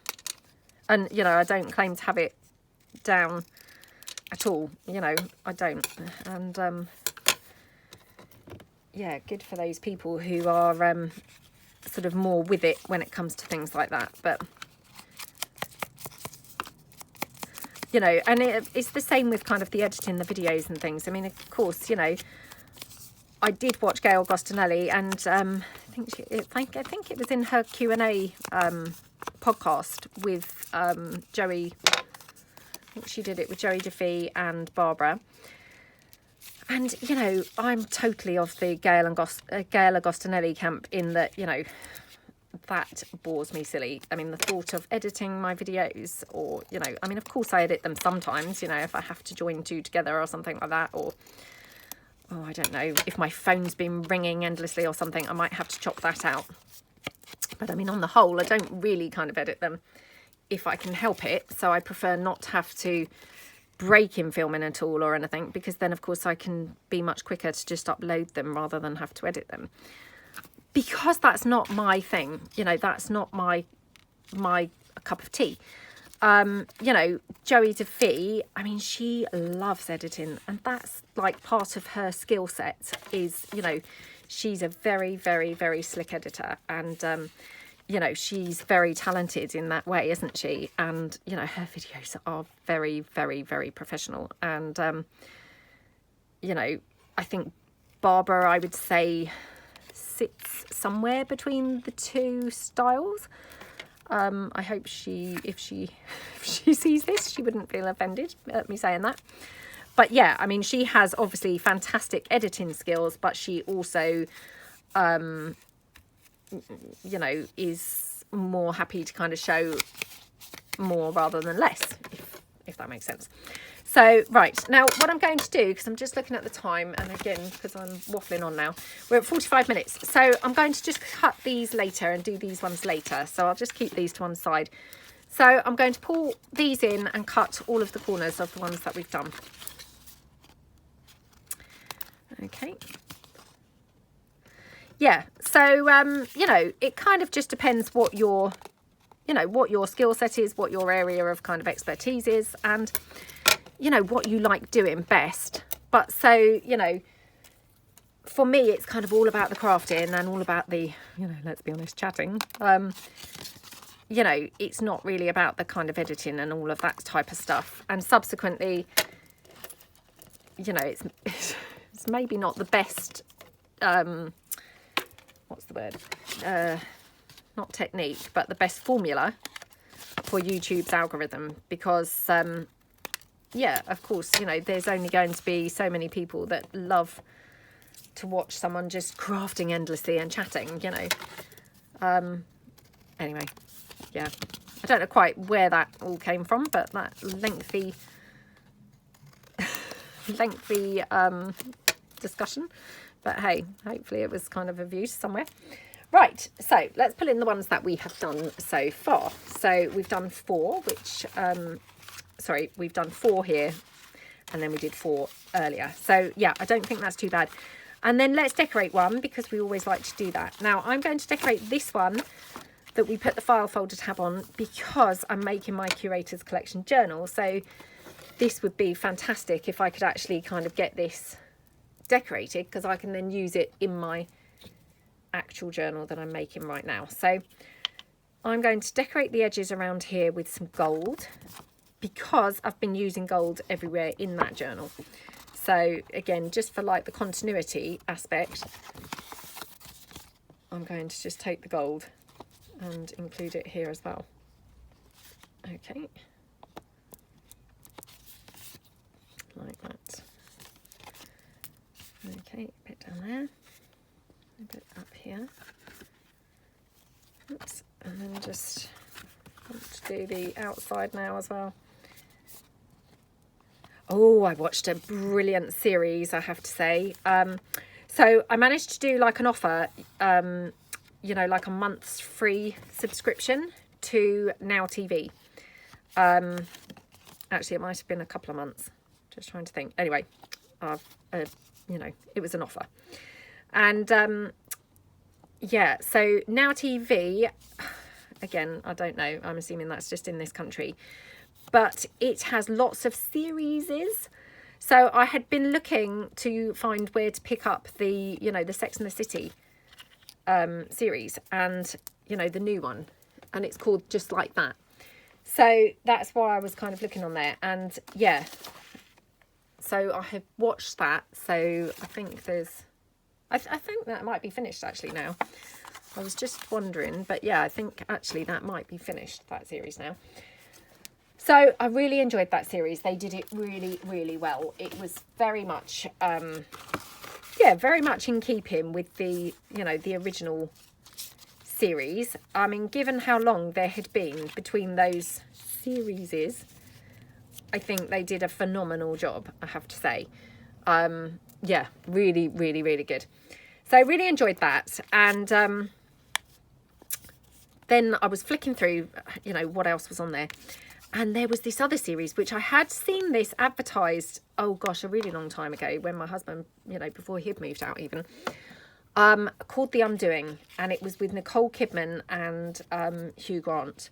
and, you know, I don't claim to have it down at all, you know, I don't. And yeah, good for those people who are sort of more with it when it comes to things like that. But, you know, and it's the same with kind of the editing the videos and things. I mean, of course, you know, I did watch Gail Gostinelli, and I think it was in her Q&A podcast with Joey. I think she did it with Joey DeFee and Barbara. And, you know, I'm totally of the Gail Agostinelli camp, in that, you know, that bores me silly. I mean, the thought of editing my videos, or, you know, I mean, of course I edit them sometimes, you know, if I have to join two together or something like that, or, oh, I don't know, if my phone's been ringing endlessly or something, I might have to chop that out. But I mean, on the whole, I don't really kind of edit them if I can help it. So I prefer not to have to break in filming at all or anything, because then of course I can be much quicker to just upload them rather than have to edit them, because that's not my thing, you know, that's not my cup of tea. You know, Joey DeFee, I mean, she loves editing, and that's like part of her skill set is, you know, she's a very, very, very slick editor, and you know, she's very talented in that way, isn't she? And, you know, her videos are very, very, very professional. And, you know, I think Barbara, I would say, sits somewhere between the two styles. I hope if she sees this, she wouldn't feel offended at me saying that. But yeah, I mean, she has obviously fantastic editing skills, but she also, you know, is more happy to kind of show more rather than less, if that makes sense. So, right, now what I'm going to do, because I'm just looking at the time, and again, because I'm waffling on now, we're at 45 minutes. So I'm going to just cut these later and do these ones later. So I'll just keep these to one side. So I'm going to pull these in and cut all of the corners of the ones that we've done. Okay. Yeah, so, you know, it kind of just depends what your, you know, what your skill set is, what your area of kind of expertise is, and, you know, what you like doing best. But so, you know, for me, it's kind of all about the crafting and all about the, you know, let's be honest, chatting. You know, it's not really about the kind of editing and all of that type of stuff. And subsequently, you know, it's maybe not the best, what's the word? Not technique, but the best formula for YouTube's algorithm, because yeah, of course, you know, there's only going to be so many people that love to watch someone just crafting endlessly and chatting, you know. Anyway, yeah, I don't know quite where that all came from, but that lengthy discussion. But hey, hopefully it was kind of of use somewhere. Right, so let's pull in the ones that we have done so far. So we've done 4, which sorry, we've done 4 here, and then we did 4 earlier. So yeah, I don't think that's too bad. And then let's decorate one, because we always like to do that. Now I'm going to decorate this one that we put the file folder tab on, because I'm making my Curator's Collection journal. So this would be fantastic if I could actually kind of get this decorated, because I can then use it in my actual journal that I'm making right now. So I'm going to decorate the edges around here with some gold, because I've been using gold everywhere in that journal. So again, just for like the continuity aspect, I'm going to just take the gold and include it here as well. Okay, like that. Okay, a bit down there, a bit up here. Oops, and then just want to do the outside now as well. Oh, I watched a brilliant series, I have to say. So I managed to do like an offer, you know, like a month's free subscription to Now TV. Actually, it might have been a couple of months. Just trying to think. Anyway, you know, it was an offer. And yeah, so Now TV, again, I don't know. I'm assuming that's just in this country. But it has lots of series. So I had been looking to find where to pick up the, you know, the Sex and the City series, and, you know, the new one. And it's called Just Like That. So that's why I was kind of looking on there. And yeah, so I have watched that. So I think there's, I think that might be finished actually now. I was just wondering, but yeah, I think actually that might be finished, that series now. So I really enjoyed that series. They did it really, really well. It was very much, yeah, very much in keeping with the, you know, the original series. I mean, given how long there had been between those series, I think they did a phenomenal job, I have to say. Yeah, really, really, really good. So I really enjoyed that. And then I was flicking through, you know, what else was on there. And there was this other series, which I had seen this advertised, oh gosh, a really long time ago, when my husband, you know, before he'd moved out even, called The Undoing. And it was with Nicole Kidman and Hugh Grant.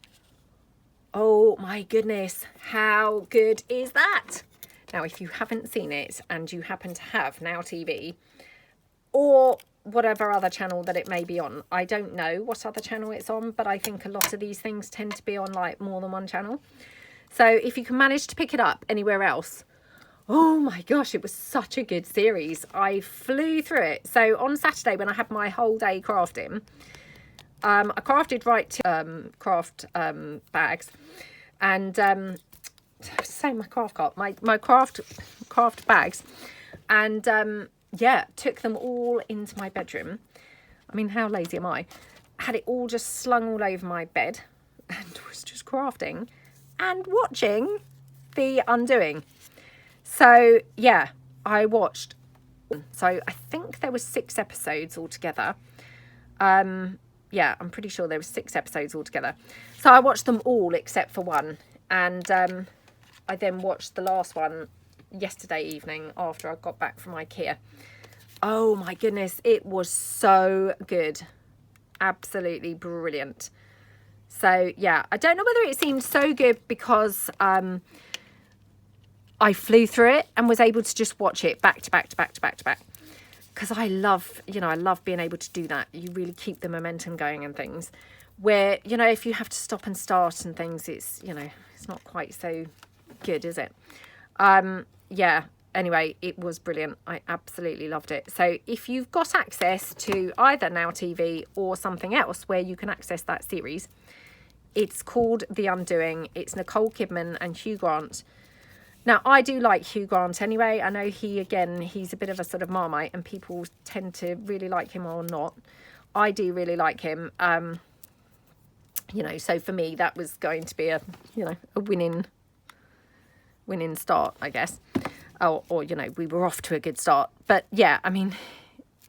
Oh my goodness, how good is that? Now, if you haven't seen it and you happen to have Now TV or whatever other channel that it may be on, I don't know what other channel it's on, but I think a lot of these things tend to be on like more than one channel. So if you can manage to pick it up anywhere else, oh my gosh, it was such a good series. I flew through it. So on Saturday, when I had my whole day crafting, I crafted craft bags, and say my craft cart, my craft bags, and yeah, took them all into my bedroom. I mean, how lazy am I? Had it all just slung all over my bed and was just crafting and watching The Undoing. So yeah, I watched, so I think there was 6 episodes altogether. Yeah, I'm pretty sure there were 6 episodes altogether. So I watched them all except for one, and I then watched the last one yesterday evening after I got back from IKEA. Oh my goodness, it was so good. Absolutely brilliant. So yeah, I don't know whether it seemed so good because I flew through it and was able to just watch it back to back to back to back to back. Because I love, you know, I love being able to do that. You really keep the momentum going and things. Where, you know, if you have to stop and start and things, it's, you know, it's not quite so good, is it? Yeah, anyway, it was brilliant. I absolutely loved it. So if you've got access to either Now TV or something else where you can access that series, It's called The Undoing. It's Nicole Kidman and Hugh Grant. Now, I do like Hugh Grant anyway. I know he's a bit of a sort of Marmite, and people tend to really like him or not. I do really like him. You know, so for me, that was going to be a winning start, I guess. Or, you know, we were off to a good start. But yeah, I mean,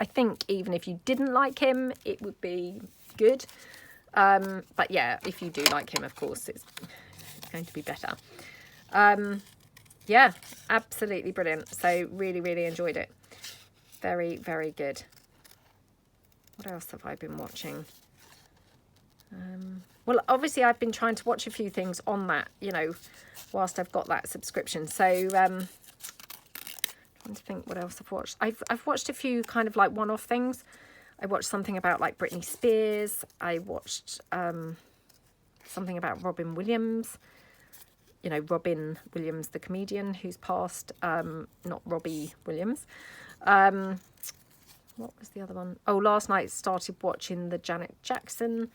I think even if you didn't like him, it would be good. But yeah, if you do like him, of course, it's going to be better. Yeah, absolutely brilliant. So really, really enjoyed it. Very, very good. What else have I been watching? Well, obviously I've been trying to watch a few things on that, you know, whilst I've got that subscription. So, trying to think what else I've watched. I've watched a few kind of like one-off things. I watched something about like Britney Spears. I watched something about Robin Williams. You know, Robin Williams, the comedian who's passed, not Robbie Williams. What was the other one? Oh, last night started watching the Janet Jackson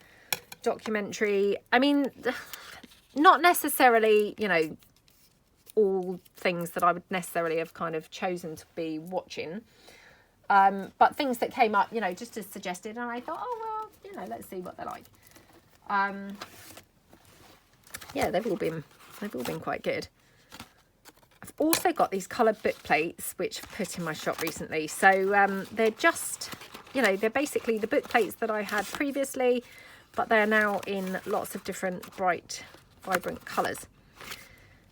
documentary. I mean, not necessarily, you know, all things that I would necessarily have kind of chosen to be watching. But things that came up, you know, just as suggested. And I thought, oh, well, you know, let's see what they're like. Yeah, they've all been quite good. I've also got these coloured book plates, which I've put in my shop recently. So they're just, you know, they're basically the book plates that I had previously, but they're now in lots of different bright, vibrant colours.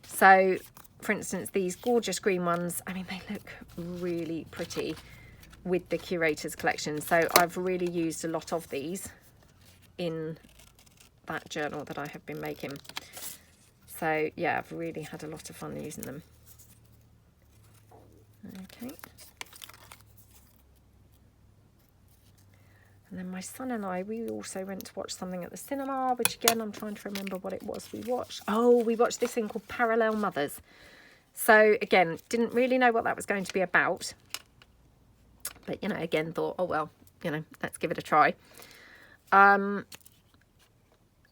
So, for instance, these gorgeous green ones, I mean, they look really pretty with the Curators collection. So I've really used a lot of these in that journal that I have been making. So, yeah, I've really had a lot of fun using them. Okay. And then my son and I, we also went to watch something at the cinema, which again, I'm trying to remember what it was we watched. Oh, we watched this thing called Parallel Mothers. So, again, didn't really know what that was going to be about. But, you know, again, thought, oh, well, you know, let's give it a try.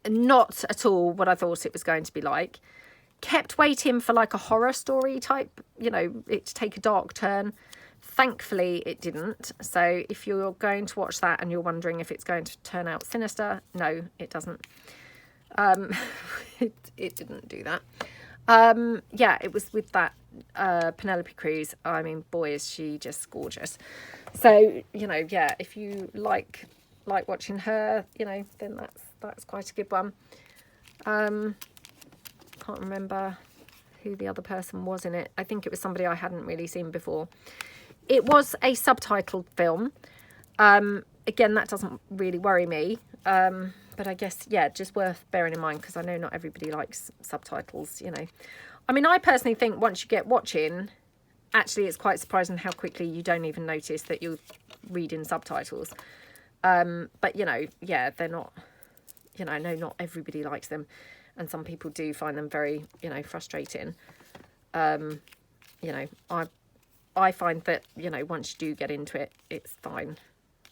Not at all what I thought it was going to be like. Kept waiting for like a horror story type, you know, it to take a dark turn. Thankfully, it didn't. So if you're going to watch that and you're wondering if it's going to turn out sinister, no, it doesn't. It didn't do that. Yeah, it was with that Penelope Cruz. I mean, boy, is she just gorgeous. So, you know, yeah, if you like watching her, you know, then that's quite a good one. Can't remember who the other person was in it. I think it was somebody I hadn't really seen before. It was a subtitled film. Again, that doesn't really worry me. But I guess, yeah, just worth bearing in mind, because I know not everybody likes subtitles, you know. I mean, I personally think once you get watching, actually it's quite surprising how quickly you don't even notice that you're reading subtitles. But, you know, yeah, they're not, you know, I know not everybody likes them. And some people do find them very, you know, frustrating. You know, I find that, you know, once you do get into it, it's fine.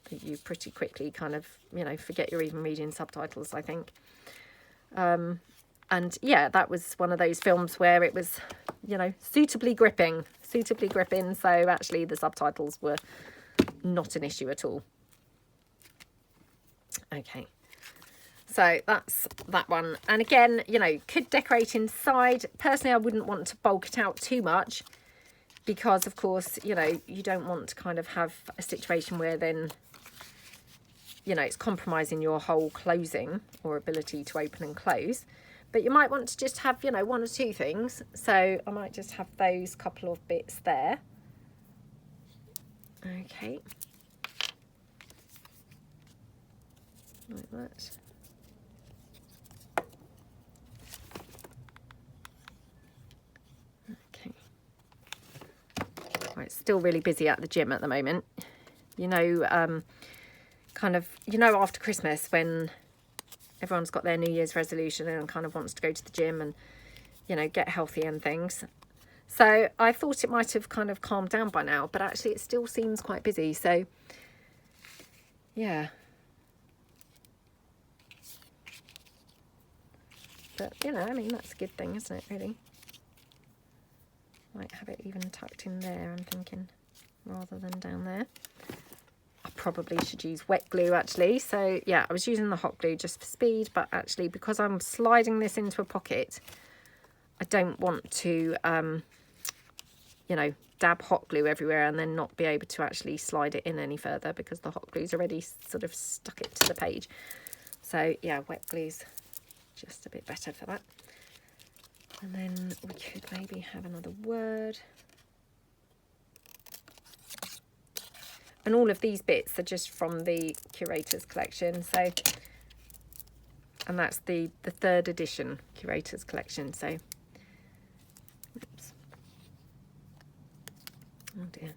You pretty quickly kind of, you know, forget you're even reading subtitles, I think. And yeah, that was one of those films where it was, you know, suitably gripping. So actually the subtitles were not an issue at all. Okay. So that's that one. And again, you know, could decorate inside. Personally, I wouldn't want to bulk it out too much because, of course, you know, you don't want to kind of have a situation where then, you know, it's compromising your whole closing or ability to open and close. But you might want to just have, you know, one or two things. So I might just have those couple of bits there. Okay. Like that. Right, still really busy at the gym at the moment. You know, kind of, you know, after Christmas when everyone's got their New Year's resolution and kind of wants to go to the gym and, you know, get healthy and things. So I thought it might have kind of calmed down by now, but actually it still seems quite busy. So, yeah. But, you know, I mean, that's a good thing, isn't it, really? Might have it even tucked in there, I'm thinking, rather than down there. I probably should use wet glue, actually. So, yeah, I was using the hot glue just for speed, but actually, because I'm sliding this into a pocket, I don't want to, you know, dab hot glue everywhere and then not be able to actually slide it in any further because the hot glue's already sort of stuck it to the page. So, yeah, wet glue's just a bit better for that. And then we could maybe have another word. And all of these bits are just from the Curators collection. So, and that's the 3rd edition Curators collection. So, oops. Oh dear.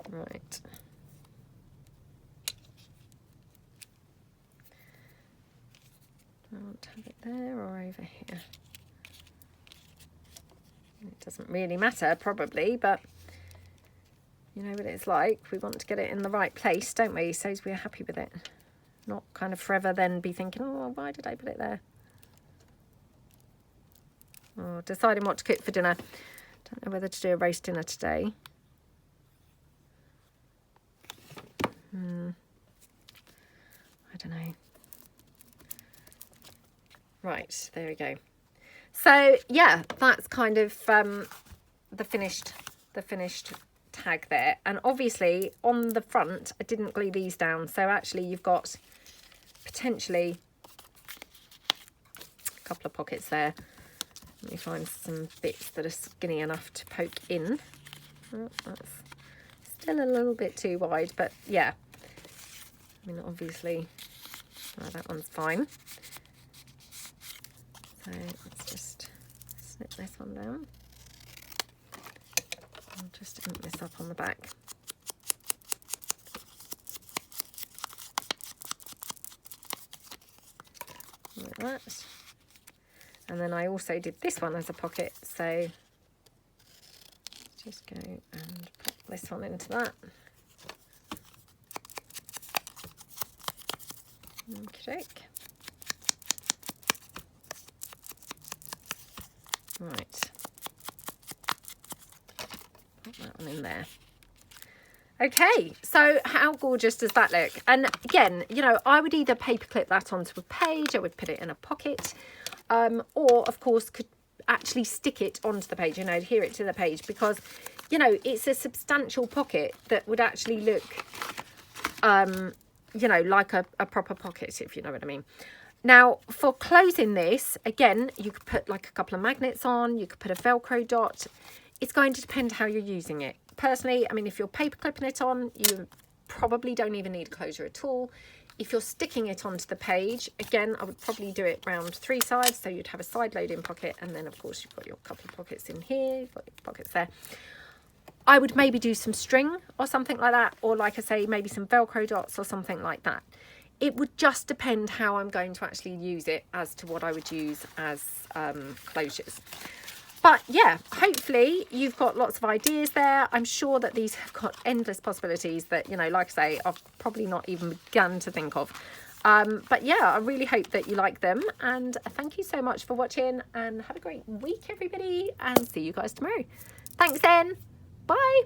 Right. I want to have it there or over here. It doesn't really matter, probably, but you know what it's like. We want to get it in the right place, don't we? So we're happy with it. Not kind of forever then be thinking, oh, why did I put it there? Or deciding what to cook for dinner. Don't know whether to do a roast dinner today. I don't know. Right, there we go. So yeah, that's kind of the finished tag there. And obviously on the front, I didn't glue these down. So actually you've got potentially a couple of pockets there. Let me find some bits that are skinny enough to poke in. Oh, that's still a little bit too wide, but yeah. I mean, obviously, oh, that one's fine. So let's just snip this one down. I'll just ink this up on the back. Like that. And then I also did this one as a pocket, so just go and pop this one into that. Okay. Right. Put that one in there. Okay, so how gorgeous does that look? And again, you know, I would either paperclip that onto a page, I would put it in a pocket, or of course could actually stick it onto the page, you know, adhere it to the page, because, you know, it's a substantial pocket that would actually look, you know, like a proper pocket, if you know what I mean. Now, for closing this, again, you could put like a couple of magnets on, you could put a Velcro dot. It's going to depend how you're using it. Personally, I mean, if you're paper clipping it on, you probably don't even need a closure at all. If you're sticking it onto the page, again, I would probably do it round 3 sides. So you'd have a side loading pocket, and then of course you've got your couple of pockets in here, you've got your pockets there. I would maybe do some string or something like that, or like I say, maybe some Velcro dots or something like that. It would just depend how I'm going to actually use it as to what I would use as closures. But yeah, hopefully you've got lots of ideas there. I'm sure that these have got endless possibilities that, you know, like I say, I've probably not even begun to think of. But yeah, I really hope that you like them. And thank you so much for watching, and have a great week, everybody. And see you guys tomorrow. Thanks then. Bye.